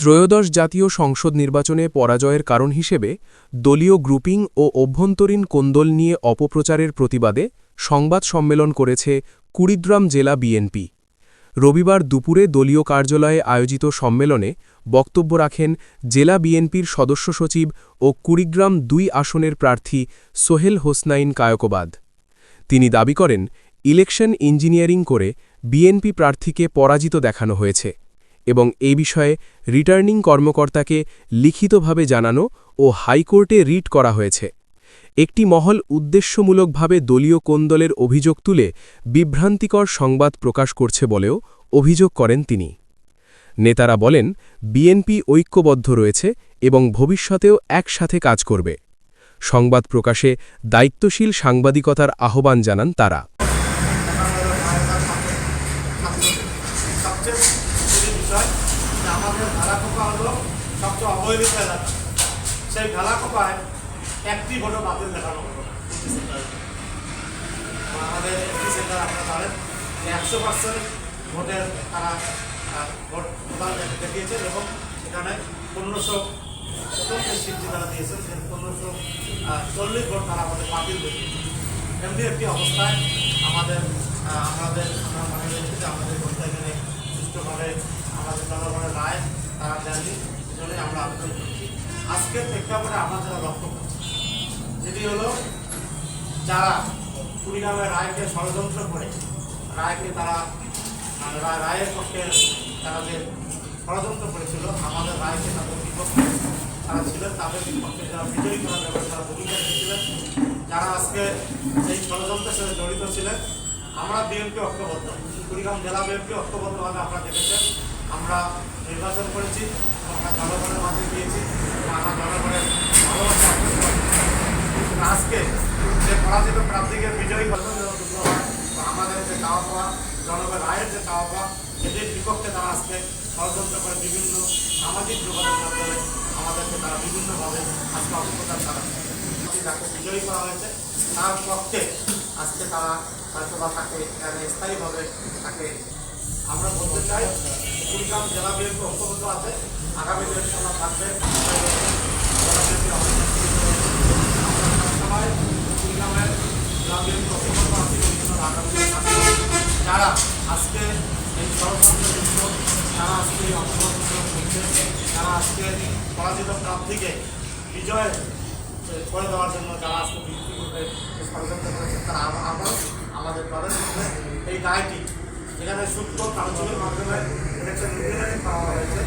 ত্রয়োদশ জাতীয় সংসদ নির্বাচনে পরাজয়ের কারণ হিসেবে দলীয় গ্রুপিং ও অভ্যন্তরীণ কোন্দল নিয়ে অপপ্রচারের প্রতিবাদে সংবাদ সম্মেলন করেছে কুড়িগ্রাম জেলা বিএনপি। রবিবার দুপুরে দলীয় কার্যালয়ে আয়োজিত সম্মেলনে বক্তব্য রাখেন জেলা বিএনপির সদস্য সচিব ও কুড়িগ্রাম ২ আসনের প্রার্থী সোহেল হোসনাইন কায়কোবাদ। তিনি দাবি করেন, ইলেকশন ইঞ্জিনিয়ারিং করে বিএনপি প্রার্থীকে পরাজিত দেখানো হয়েছে এবং এ বিষয়ে রিটার্নিং কর্মকর্তাকে লিখিতভাবে জানানো ও হাইকোর্টে রিট করা হয়েছে। একটি মহল উদ্দেশ্যমূলকভাবে দলীয় কোন্দলের অভিযোগ তুলে বিভ্রান্তিকর সংবাদ প্রকাশ করছে বলেও অভিযোগ করেন তিনি। নেতারা বলেন, বিএনপি ঐক্যবদ্ধ রয়েছে এবং ভবিষ্যতেও একসাথে কাজ করবে। সংবাদ প্রকাশে দায়িত্বশীল সাংবাদিকতার আহ্বান জানান তারা। আমাদের ঢালাকোপা হলো সবচেয়ে অবহেলিত এলাকা। সেই ঢালাকোপায় একটি ভোটও বাতিল দেখানো হলো। আমাদের একটি সেন্টার আপনারা জানেন 100% ভোটের তারা ভোট প্রদান দেখিয়েছেন এবং সেখানে 1500 প্রথম যে সিটটি তারা দিয়েছেন সে 1540 ভোট তারা আমাদের বাতিল দেখিয়েছে। এমনি একটি অবস্থায় আমরা মনে রেখেছি যে আমাদের ভোটটা এখানে সুষ্ঠুভাবে আমাদের জনগণের রায় তারা দেননি, সেজন্যই আমরা আবেদন করছি। আজকের প্রেক্ষাপটে আমরা যারা লক্ষ্য করছি যেটি হলো, যারা কুড়িগ্রামের রায়কে ষড়যন্ত্র করে রায়কে তারা রায়ের পক্ষে তারা যে ষড়যন্ত্র করেছিল, আমাদের রায়কে তাদের বিপক্ষে তারা ছিলেন, তাদের বিপক্ষে যারা বিজয়ী করার ব্যাপারে তারা ভূমিকা রেখেছিলেন, যারা আজকে এই ষড়যন্ত্রের সাথে জড়িত ছিলেন, আমরা বিএনপি ঐক্যবদ্ধ, কুড়িগ্রাম জেলা বিএনপি ঐক্যবদ্ধভাবে আপনারা দেখেছেন আমরা নির্বাচন করেছি, আমরা জনগণের মাঝে গিয়েছি, আমরা জনগণের ভালোবাসা আজকে যে পরাজিত প্রার্থীকে বিজয়ী করবেন আমাদের যে চাওয়া পাওয়া, জনগণের রায়ের যে চাওয়া পাওয়া, এদের বিপক্ষে তারা আজকে ষড়যন্ত্র করে বিভিন্ন সামাজিক যোগাযোগ মাধ্যমে আমাদেরকে তারা বিভিন্নভাবে আজকে অপপ্রচার চালাচ্ছে। যাকে বিজয়ী করা হয়েছে তার পক্ষে আজকে তারা হয়তো বা তাকে এখানে স্থায়ীভাবে তাকে আমরা বলতে চাই, কুড়িগ্রাম জেলা বিএনপি ঐক্যবদ্ধ আছে, আগামী দিনের সময় থাকবে সবাই কুড়িগ্রামের জেলা বিএনপি ঐক্যবদ্ধ আছে বিভিন্ন আগামী যারা আজকে এই ষড়যন্ত্র, যারা আজকে অংশগ্রহণ করছে, যারা আজকে পরাজিত প্রার্থীকে বিজয় করে দেওয়ার জন্য যারা আজকে বিক্রি করবে ষড়যন্ত্র করেছে, তারা আবার আমাদের দলের মধ্যে এই দায়টি এখানে সূক্ষ্ম আলোচনার মাধ্যমে ইলেকশন ইঞ্জিনিয়ারিং করা হয়েছে।